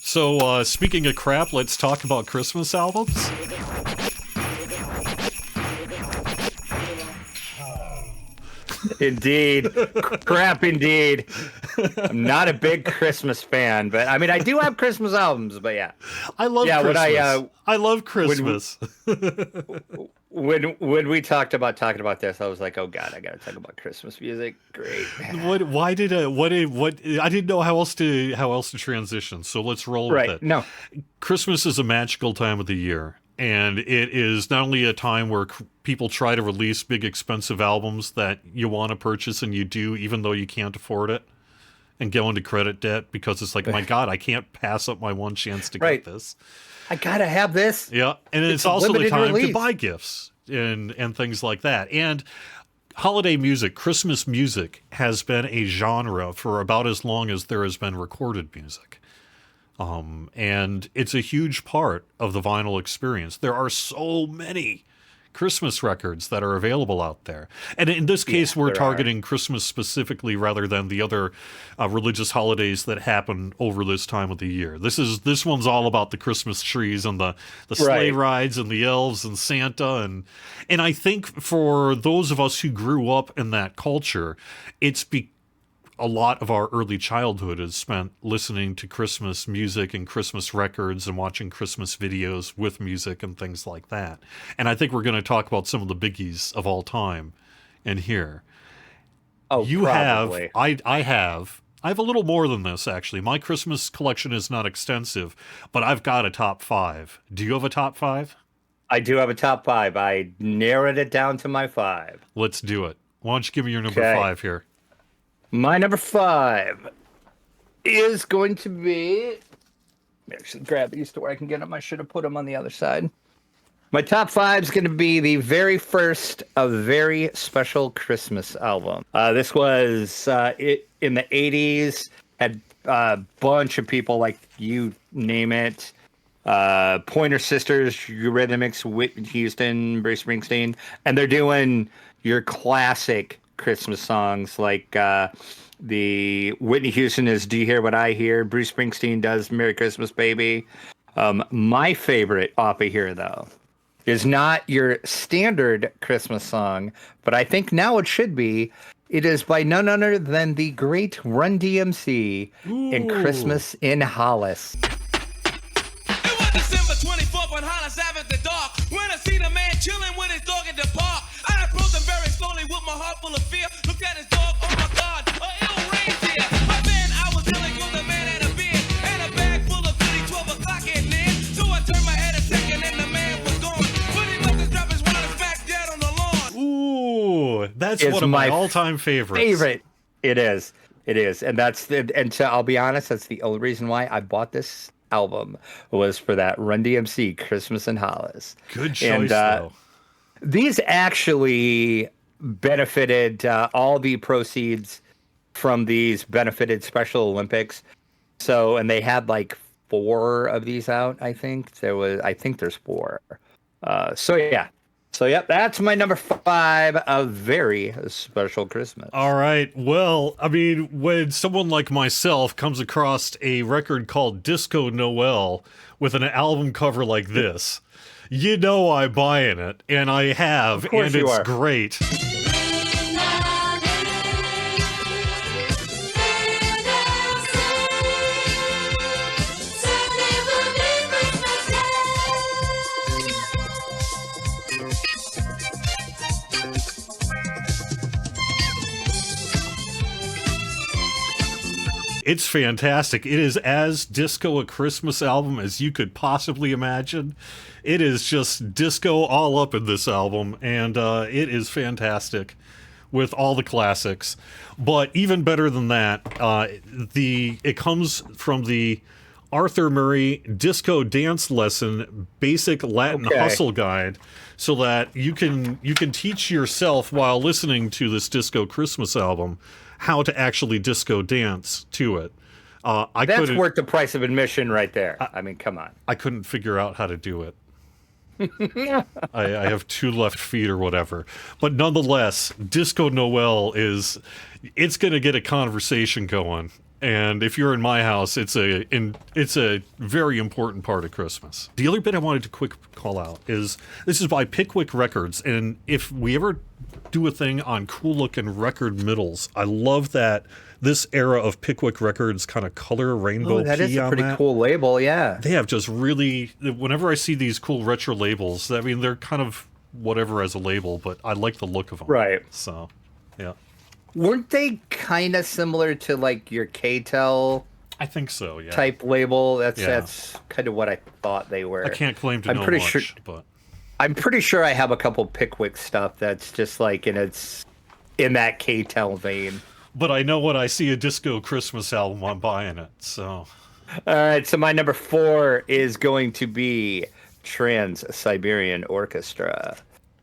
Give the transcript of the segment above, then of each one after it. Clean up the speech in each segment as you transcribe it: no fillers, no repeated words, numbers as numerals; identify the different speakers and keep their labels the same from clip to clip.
Speaker 1: So, speaking of crap, let's talk about Christmas albums.
Speaker 2: Indeed. Crap, indeed. I'm not a big Christmas fan, but I mean, I do have Christmas albums, but yeah.
Speaker 1: I love Christmas. I love Christmas.
Speaker 2: When we talked about talking about this, I was like, oh God, I got to talk about Christmas music. Great.
Speaker 1: Why did I didn't know how else to transition. So let's roll with it.
Speaker 2: No.
Speaker 1: Christmas is a magical time of the year. And it is not only a time where people try to release big, expensive albums that you want to purchase, and you do, even though you can't afford it, and go into credit debt because it's like, my God, I can't pass up my one chance to get this.
Speaker 2: I gotta have this.
Speaker 1: Yeah, and it's also the time to buy gifts and things like that. And holiday music, Christmas music, has been a genre for about as long as there has been recorded music. And it's a huge part of the vinyl experience. There are so many Christmas records that are available out there. And in this case, we're targeting Christmas specifically rather than the other religious holidays that happen over this time of the year. This one's all about the Christmas trees and the sleigh rides and the elves and Santa. And I think for those of us who grew up in that culture, a lot of our early childhood is spent listening to Christmas music and Christmas records and watching Christmas videos with music and things like that. And I think we're going to talk about some of the biggies of all time in here.
Speaker 2: Oh, probably.
Speaker 1: I have a little more than this, actually. My Christmas collection is not extensive, but I've got a top 5. Do you have a top 5?
Speaker 2: I do have a top 5. I narrowed it down to my 5.
Speaker 1: Let's do it. Why don't you give me your number 5 here?
Speaker 2: My number 5 is going to be... Actually, grab these to where I can get them. I should have put them on the other side. My top 5 is going to be the very first A Very Special Christmas album. This was in the 80s. Had a bunch of people, like you name it. Pointer Sisters, Eurythmics, Whitney Houston, Bruce Springsteen. And they're doing your classic Christmas songs, like the Whitney Houston is Do You Hear What I Hear? Bruce Springsteen does Merry Christmas Baby. My favorite off of here, though, is not your standard Christmas song, but I think now it should be. It is by none other than the great Run DMC in Christmas in Hollis.
Speaker 3: It was December 24th on Hollis Ave at the dark, when I see the man chilling with his dog at the park. I approached him very slowly with my heart full of fear. Looked at his dog, oh my God, a ill reindeer. But then I was yelling for the man had a beard and a bag full of goodies, 12 o'clock at near. So I turned my head a second and the man was gone. But he must have dropped his wallet back dead on the lawn.
Speaker 1: Ooh, that's one of my all-time favorites.
Speaker 2: It is. And so I'll be honest, that's the only reason why I bought this album was for that Run DMC Christmas in Hollis.
Speaker 1: Good choice, though.
Speaker 2: These actually benefited all the proceeds from these benefited Special Olympics. So, and they had like 4 of these out, I think. I think there's 4. So yeah, that's my number 5, A Very Special Christmas.
Speaker 1: All right. Well, I mean, when someone like myself comes across a record called Disco Noel with an album cover like this, you know I'm buying it, and I have, and it's great. It's fantastic. It is as disco a Christmas album as you could possibly imagine. It is just disco all up in this album, and it is fantastic with all the classics. But even better than that, it comes from the Arthur Murray Disco Dance Lesson Basic Latin Hustle Guide, so that you can teach yourself while listening to this disco Christmas album how to actually disco dance to it.
Speaker 2: That's worth the price of admission right there. I mean, come on.
Speaker 1: I couldn't figure out how to do it. I have 2 left feet or whatever. But nonetheless, Disco Noel it's going to get a conversation going And if you're in my house, it's a very important part of Christmas. The other bit I wanted to quick call out is this is by Pickwick Records, and if we ever do a thing on cool looking record middles, I love that this era of Pickwick Records kind of color rainbow.
Speaker 2: Oh, that is
Speaker 1: key
Speaker 2: a
Speaker 1: on
Speaker 2: pretty
Speaker 1: that.
Speaker 2: cool label, yeah.
Speaker 1: They have just really. Whenever I see these cool retro labels, I mean they're kind of whatever as a label, but I like the look of them.
Speaker 2: Right.
Speaker 1: So, yeah.
Speaker 2: Weren't they kind of similar to like your KTEL
Speaker 1: I think so, yeah.
Speaker 2: type label? That's
Speaker 1: Yeah.
Speaker 2: that's kind of what I thought they were.
Speaker 1: I can't claim to
Speaker 2: I'm
Speaker 1: know
Speaker 2: pretty
Speaker 1: much,
Speaker 2: sure-
Speaker 1: but
Speaker 2: I'm pretty sure I have a couple Pickwick stuff that's just like in that KTEL vein.
Speaker 1: but I know when I see a disco Christmas album, I'm buying it. So
Speaker 2: All right, so my number 4 is going to be Trans-Siberian Orchestra.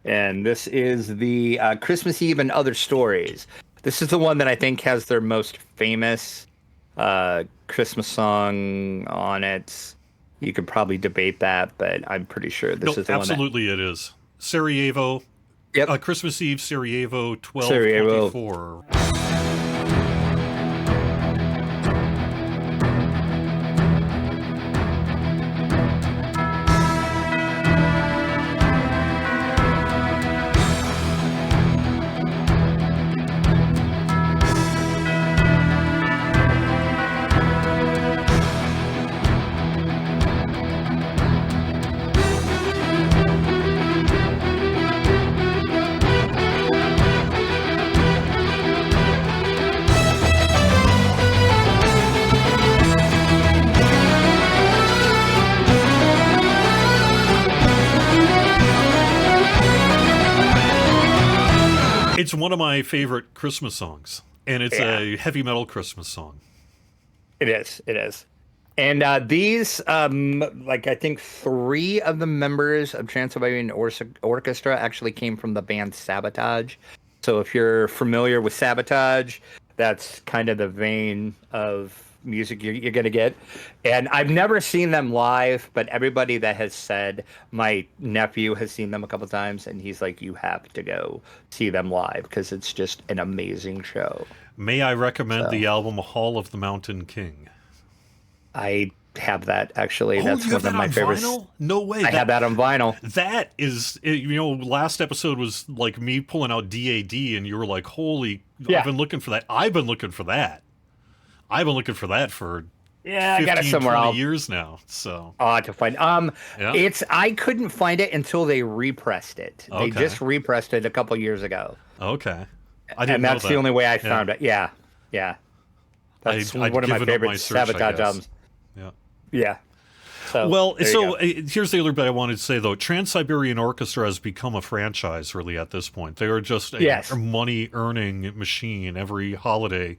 Speaker 2: And this is the Christmas Eve and Other Stories. This is the one that I think has their most famous Christmas song on it. You could probably debate that, but I'm pretty sure this is the
Speaker 1: absolutely it is. Sarajevo,
Speaker 2: Yep.
Speaker 1: Christmas Eve, Sarajevo, 1224. It's one of my favorite Christmas songs, and it's a heavy metal Christmas song.
Speaker 2: It is. It is. And these, like I think 3 of the members of Trans-Siberian Orchestra actually came from the band Sabotage. So if you're familiar with Sabotage, that's kind of the vein of music you're going to get. And I've never seen them live, but everybody that has said, my nephew has seen them a couple times, and he's like, you have to go see them live because it's just an amazing show.
Speaker 1: May I recommend the album Hall of the Mountain King?
Speaker 2: I have that actually. That's
Speaker 1: you
Speaker 2: one
Speaker 1: have
Speaker 2: of
Speaker 1: that
Speaker 2: my
Speaker 1: on
Speaker 2: favorites.
Speaker 1: vinyl? No way.
Speaker 2: I have that on vinyl.
Speaker 1: That is, last episode was like me pulling out DAD, and you were like, holy,
Speaker 2: Yeah.
Speaker 1: I've been looking for that. I've been looking for that. I've been looking for that for
Speaker 2: Yeah,
Speaker 1: 15,
Speaker 2: I got it somewhere
Speaker 1: 20
Speaker 2: else.
Speaker 1: years now. So,
Speaker 2: To find.
Speaker 1: Yeah.
Speaker 2: I couldn't find it until they repressed it. They
Speaker 1: Okay.
Speaker 2: just repressed it a couple years ago,
Speaker 1: okay. I didn't
Speaker 2: and
Speaker 1: know
Speaker 2: that's
Speaker 1: that.
Speaker 2: the only way I found it. Yeah, yeah. That's
Speaker 1: I'd
Speaker 2: one of my
Speaker 1: given up
Speaker 2: favorite
Speaker 1: my search, I
Speaker 2: Sabotage
Speaker 1: guess.
Speaker 2: albums.
Speaker 1: Yeah.
Speaker 2: Yeah. So,
Speaker 1: Well,
Speaker 2: there you
Speaker 1: so
Speaker 2: go.
Speaker 1: here's the other bit I wanted to say, though. Trans-Siberian Orchestra has become a franchise, really, at this point. They are just a
Speaker 2: Yes.
Speaker 1: money-earning machine every holiday.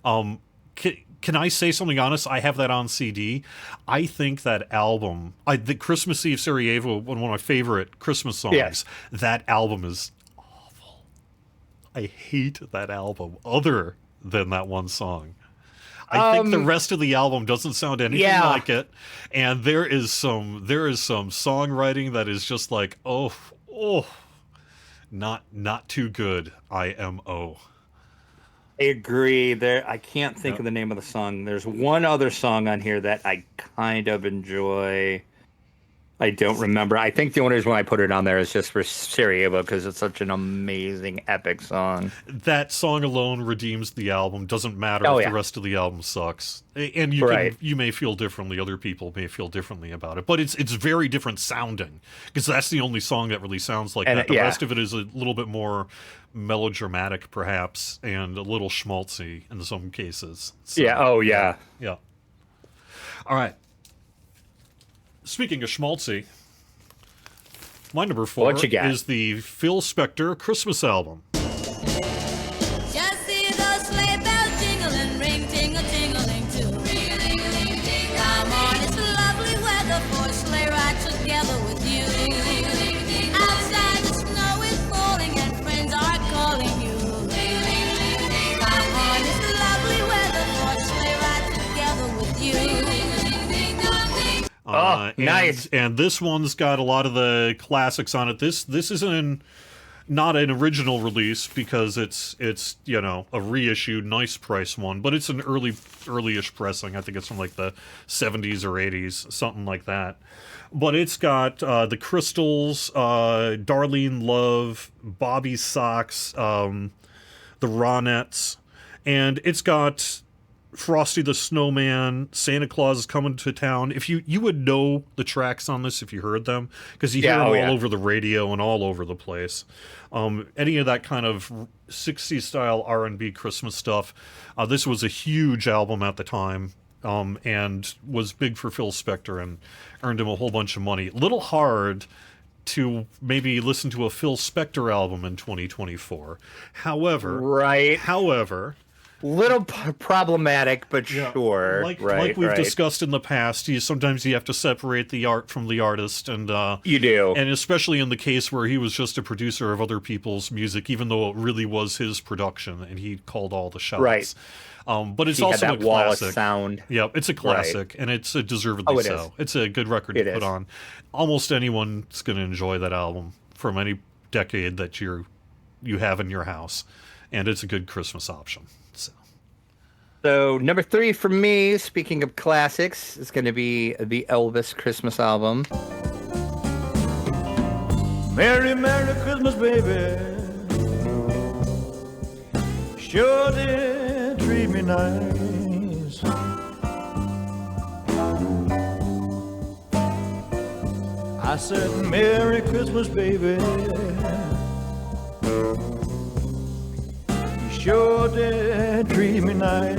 Speaker 1: Can I say something honest? I have that on CD. I think that album, the Christmas Eve Sarajevo, one of my favorite Christmas songs,
Speaker 2: Yes.
Speaker 1: that album is awful. I hate that album, other than that one song. I think the rest of the album doesn't sound anything
Speaker 2: Yeah.
Speaker 1: like it, and there is some songwriting that is just like not too good. IMO.
Speaker 2: I agree. I can't think of the name of the song. There's one other song on here that I kind of enjoy. I don't remember. I think the only reason why I put it on there is just for Sarajevo because it's such an amazing, epic song.
Speaker 1: That song alone redeems the album. Doesn't matter
Speaker 2: Oh,
Speaker 1: if
Speaker 2: yeah.
Speaker 1: the rest of the album sucks. And
Speaker 2: Right.
Speaker 1: you may feel differently. Other people may feel differently about it. But it's very different sounding because that's the only song that really sounds like
Speaker 2: And
Speaker 1: that. The
Speaker 2: yeah.
Speaker 1: rest of it is a little bit more melodramatic, perhaps, and a little schmaltzy in some cases. So,
Speaker 2: Yeah. Oh, yeah.
Speaker 1: yeah. All right. Speaking of schmaltzy, my number 4
Speaker 2: What you got?
Speaker 1: is the Phil Spector Christmas album.
Speaker 4: Just see those sleigh bells jingling, ring, tingle, tingling too. Ring-a-ling-ling-ting. Come on, it's lovely weather for a sleigh ride together with you. Outside the snow is falling and friends are calling you. Come on, it's lovely weather for a sleigh ride together with you.
Speaker 2: Oh, nice.
Speaker 1: And this one's got a lot of the classics on it. This is in not an original release because it's a reissued, nice price one, but it's an early-ish pressing. I think it's from like the 70s or 80s, something like that. But it's got the Crystals, Darlene Love, Bobby Sox, the Ronettes, and it's got Frosty the Snowman, Santa Claus is Coming to Town. If you would know the tracks on this if you heard them, because you hear them all over the radio and all over the place. Any of that kind of 60s style R&B Christmas stuff. This was a huge album at the time, and was big for Phil Spector and earned him a whole bunch of money. A little hard to maybe listen to a Phil Spector album in 2024. However,
Speaker 2: little problematic, but sure.
Speaker 1: Like we've discussed in the past, sometimes you have to separate the art from the artist, and
Speaker 2: you do,
Speaker 1: and especially in the case where he was just a producer of other people's music, even though it really was his production and he called all the shots.
Speaker 2: Right.
Speaker 1: But it's
Speaker 2: he
Speaker 1: also
Speaker 2: had that
Speaker 1: a classic.
Speaker 2: Wallace sound.
Speaker 1: Yep, it's a classic, and it's a deservedly so. It's a good record to put on. Almost anyone's going to enjoy that album from any decade that you have in your house, and it's a good Christmas option.
Speaker 2: So number 3 for me, speaking of classics, is going to be the Elvis Christmas album.
Speaker 5: Merry, Merry Christmas, baby. Sure did treat me nice. I said, Merry Christmas, baby. Sure did treat me nice.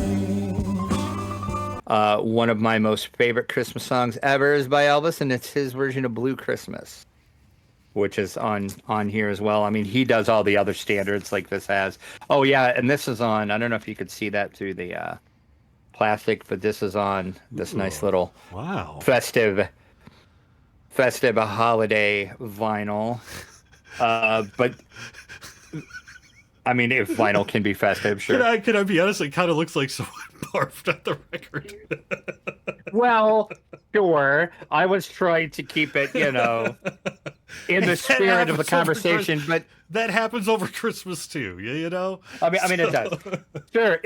Speaker 2: One of my most favorite Christmas songs ever is by Elvis, and it's his version of Blue Christmas, which is on here as well. I mean, he does all the other standards like this has. Oh, yeah, and this is on, I don't know if you could see that through the plastic, but this is on this nice little festive holiday vinyl. But I mean, if vinyl can be festive, sure.
Speaker 1: Can I be honest? It kind of looks like someone barfed at the record.
Speaker 2: Well, sure. I was trying to keep it, in the spirit of the conversation, but
Speaker 1: that happens over Christmas too.
Speaker 2: I mean, it does. Sure.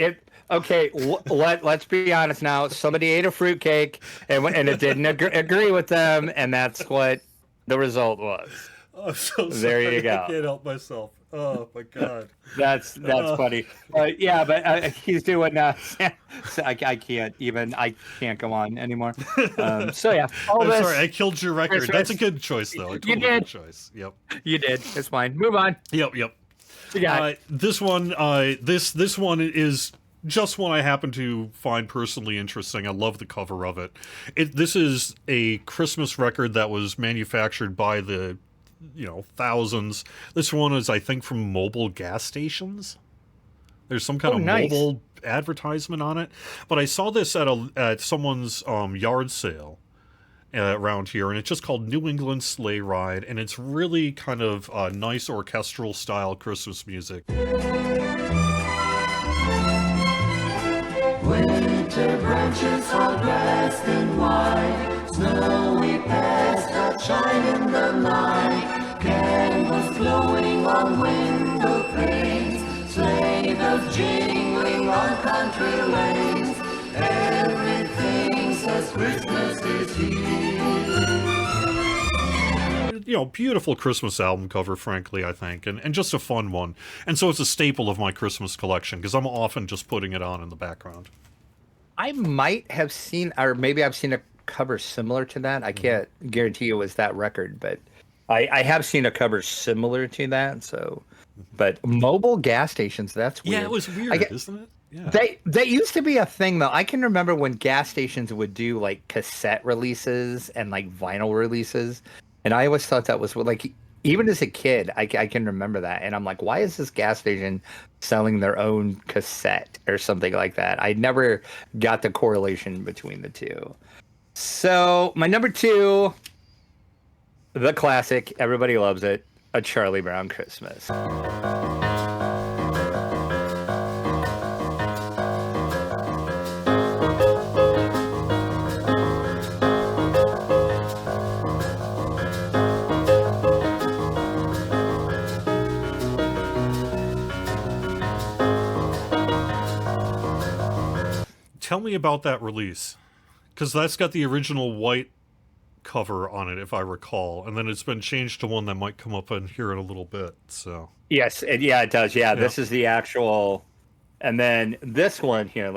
Speaker 2: Okay. Let's be honest now. Somebody ate a fruitcake, and it didn't agree with them, and that's what the result was.
Speaker 1: Oh, so
Speaker 2: there
Speaker 1: sorry.
Speaker 2: you go.
Speaker 1: I can't help myself. Oh my God.
Speaker 2: That's funny. Yeah, but he's doing. So I can't go on anymore. So yeah.
Speaker 1: I'm sorry, I killed your record. Christmas. That's a good choice, though.
Speaker 2: You did.
Speaker 1: Good choice. Yep.
Speaker 2: You did. It's fine. Move on.
Speaker 1: Yep. This one. This one is just one I happen to find personally interesting. I love the cover of it. This is a Christmas record that was manufactured by the thousands. This one is, I think, from mobile gas stations. There's some kind of mobile advertisement on it. But I saw this at someone's yard sale around here, and it's just called New England Sleigh Ride, and it's really kind of nice orchestral style Christmas music.
Speaker 6: Winter branches are dressed in white, snowy pests that shine in the night, candles glowing on window panes, sleigh bells jingling on country lanes, everything says Christmas is here.
Speaker 1: Beautiful Christmas album cover, frankly, I think, and just a fun one. And so it's a staple of my Christmas collection, because I'm often just putting it on in the background.
Speaker 2: I might have seen, or maybe I've seen a cover similar to that. I can't guarantee it was that record, but I have seen a cover similar to that. So, but mobile gas stations, that's weird.
Speaker 1: Yeah, it was weird, isn't it? Yeah.
Speaker 2: That used to be a thing, though. I can remember when gas stations would do like cassette releases and like vinyl releases. And I always thought that was like, even as a kid, I can remember that. And I'm like, why is this gas station selling their own cassette or something like that? I never got the correlation between the two. So my number 2, the classic, everybody loves it, A Charlie Brown Christmas.
Speaker 1: me about that release, because that's got the original white cover on it, if I recall, and then it's been changed to one that might come up in here in a little bit. So
Speaker 2: Yes, it does. Yeah, this is the actual, and then this one here.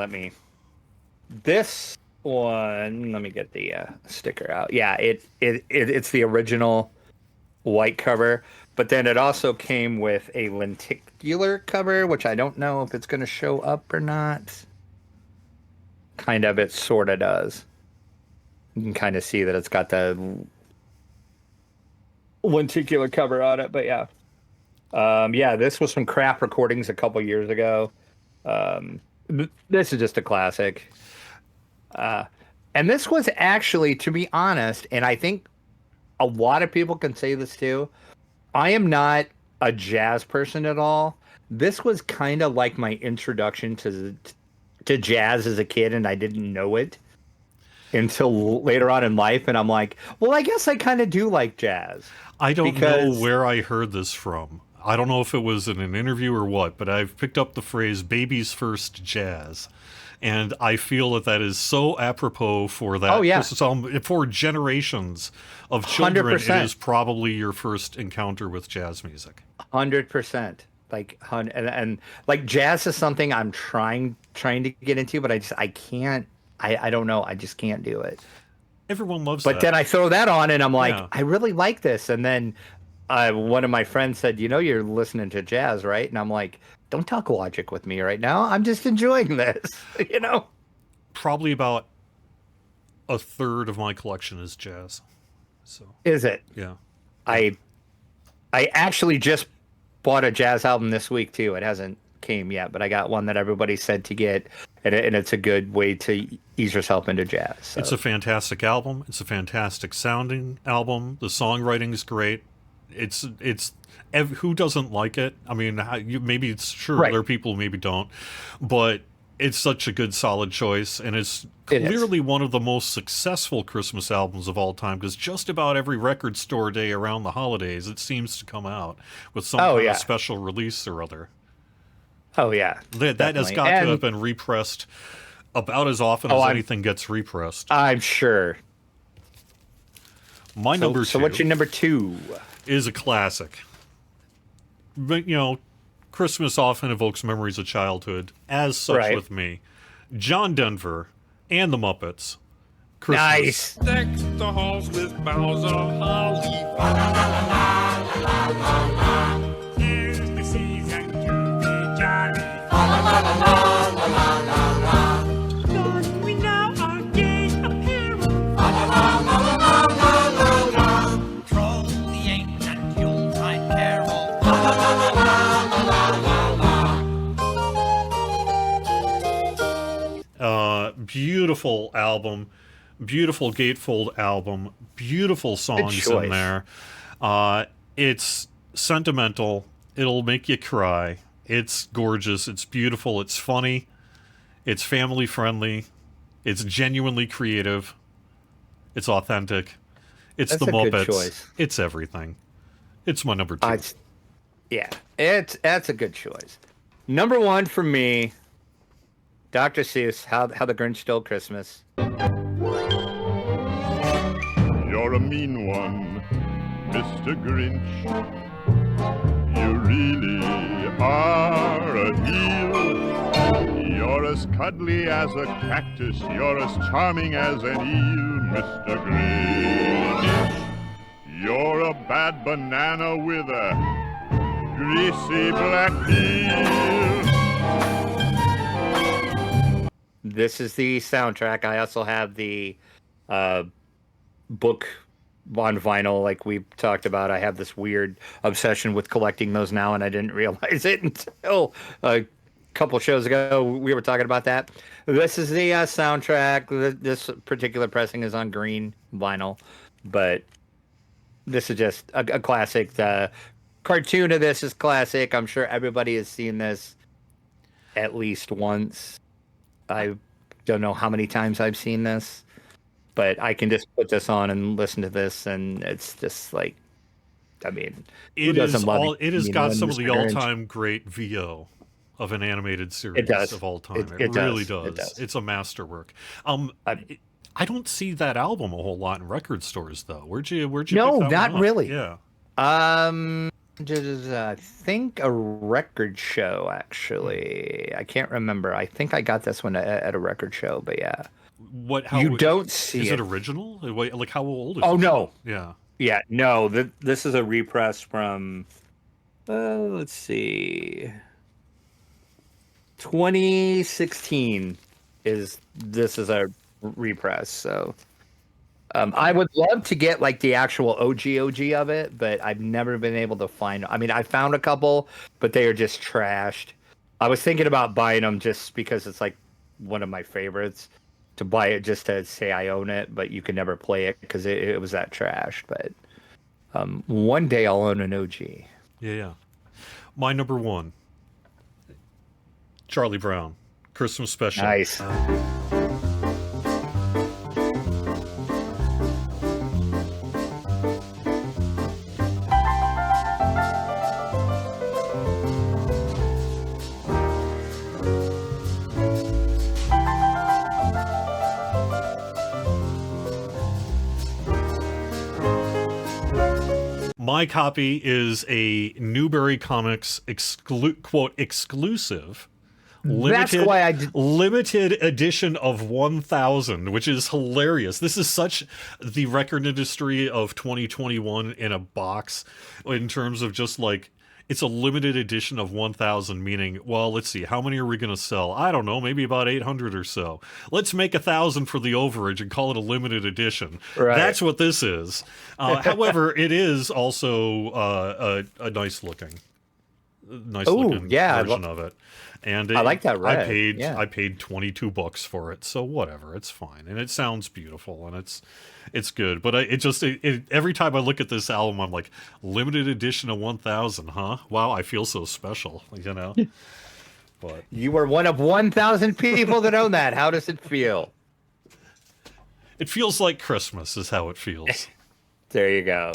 Speaker 2: This one. Let me get the sticker out. Yeah, it's the original white cover, but then it also came with a lenticular cover, which I don't know if it's going to show up or not. Kind of, it sort of does. You can kind of see that it's got the lenticular cover on it, but yeah. This was from Craft Recordings a couple years ago. This is just a classic. And this was actually, to be honest, and I think a lot of people can say this too, I am not a jazz person at all. This was kind of like my introduction to jazz as a kid, and I didn't know it until later on in life. And I'm like, well, I guess I kind of do like jazz.
Speaker 1: I don't know where I heard this from. I don't know if it was in an interview or what, but I've picked up the phrase "baby's first jazz," and I feel that is so apropos for that.
Speaker 2: Oh, yeah.
Speaker 1: For generations of children,
Speaker 2: 100%.
Speaker 1: it is probably your first encounter with jazz music.
Speaker 2: 100%. And like jazz is something I'm trying to get into, but I can't. I don't know. I just can't do it.
Speaker 1: Everyone loves
Speaker 2: But
Speaker 1: that.
Speaker 2: then I throw that on and I'm like,
Speaker 1: Yeah.
Speaker 2: I really like this. And then one of my friends said, you're listening to jazz, right? And I'm like, don't talk logic with me right now. I'm just enjoying this,
Speaker 1: Probably about a third of my collection is jazz. So
Speaker 2: Is it?
Speaker 1: yeah.
Speaker 2: I actually just bought a jazz album this week too. It hasn't came yet, but I got one that everybody said to get, and it's a good way to ease yourself into jazz. So.
Speaker 1: It's a fantastic album. It's a fantastic sounding album. The songwriting's great. It's who doesn't like it? I mean, maybe it's sure
Speaker 2: Right.
Speaker 1: there are people who maybe don't, but it's such a good, solid choice, and it's
Speaker 2: It is.
Speaker 1: clearly one of the most successful Christmas albums of all time. Because just about every record store day around the holidays, it seems to come out with some kind
Speaker 2: yeah.
Speaker 1: of special release or other.
Speaker 2: Oh yeah,
Speaker 1: That has
Speaker 2: definitely.
Speaker 1: got to
Speaker 2: And
Speaker 1: have been repressed about as often as anything gets repressed.
Speaker 2: I'm sure.
Speaker 1: My number two.
Speaker 2: So what's your number 2?
Speaker 1: Is a classic. But, Christmas often evokes memories of childhood, as such
Speaker 2: Right.
Speaker 1: with me. John Denver and the Muppets. Christmas.
Speaker 2: Nice.
Speaker 3: Deck the halls with boughs of holly. Here's the season to be jolly. Don we now our gay apparel. Troll the ancient Yuletide carol.
Speaker 1: Beautiful album. Beautiful gatefold album. Beautiful songs
Speaker 2: choice.
Speaker 1: in there. It's sentimental. It'll make you cry. It's gorgeous. It's beautiful. It's funny. It's family friendly. It's genuinely creative. It's authentic. It's
Speaker 2: That's
Speaker 1: the
Speaker 2: a good
Speaker 1: Muppets.
Speaker 2: choice.
Speaker 1: It's everything. It's my number 2.
Speaker 2: That's a good choice. Number 1 for me, Dr. Seuss, How the Grinch Stole Christmas.
Speaker 7: You're a mean one, Mr. Grinch. You really are a heel. You're as cuddly as a cactus. You're as charming as an eel, Mr. Grinch. You're a bad banana with a greasy black peel.
Speaker 2: This is the soundtrack. I also have the book on vinyl, like we talked about. I have this weird obsession with collecting those now, and I didn't realize it until a couple shows ago. We were talking about that. This is the soundtrack. This particular pressing is on green vinyl, but this is just a classic. The cartoon of this is classic. I'm sure everybody has seen this at least once. I don't know how many times I've seen this, but I can just put this on and listen to this, and it's just like, I mean, who
Speaker 1: It
Speaker 2: doesn't love
Speaker 1: has got some of the
Speaker 2: Mr. Grinch?
Speaker 1: all-time great VO. of an animated series
Speaker 2: does.
Speaker 1: of all time.
Speaker 2: It
Speaker 1: really
Speaker 2: does. It
Speaker 1: does.
Speaker 2: does.
Speaker 1: It's a masterwork. I don't see that album a whole lot in record stores though. Where'd you
Speaker 2: No,
Speaker 1: pick that one
Speaker 2: not
Speaker 1: up?
Speaker 2: really.
Speaker 1: Yeah.
Speaker 2: I think a record show, actually. I can't remember. I think I got this one at a record show, but yeah. You don't see
Speaker 1: Is
Speaker 2: it.
Speaker 1: it original? Wait, like how old is
Speaker 2: Oh,
Speaker 1: it?
Speaker 2: no.
Speaker 1: Yeah.
Speaker 2: Yeah, no. This is a repress from, let's see. 2016 this is a repress, so. I would love to get like the actual OG of it, but I've never been able to find. I mean, I found a couple, but they are just trashed. I was thinking about buying them just because it's like one of my favorites to buy it just to say I own it, but you can never play it because it was that trashed. But one day I'll own an OG.
Speaker 1: Yeah. My number one, Charlie Brown, Christmas special.
Speaker 2: Nice.
Speaker 1: My copy is a Newberry Comics quote exclusive limited,
Speaker 2: why I did-
Speaker 1: limited edition of 1000, which is hilarious. This is such the record industry of 2021 in a box in terms of just like it's a limited edition of 1000, meaning, well, let's see, how many are we going to sell? I don't know, maybe about 800 or so. Let's make 1,000 for the overage and call it a limited edition.
Speaker 2: Right.
Speaker 1: That's what this is. However, it is also a nice looking
Speaker 2: yeah,
Speaker 1: version of it. And
Speaker 2: I like that red.
Speaker 1: I paid $22 for it, so whatever, it's fine, and it sounds beautiful, and it's good. But every time I look at this album, I'm like, limited edition of 1000, huh? Wow, I feel so special, you know. But
Speaker 2: You were one of 1,000 people that own that. How does it feel?
Speaker 1: it feels like Christmas, is how it feels.
Speaker 2: There you go.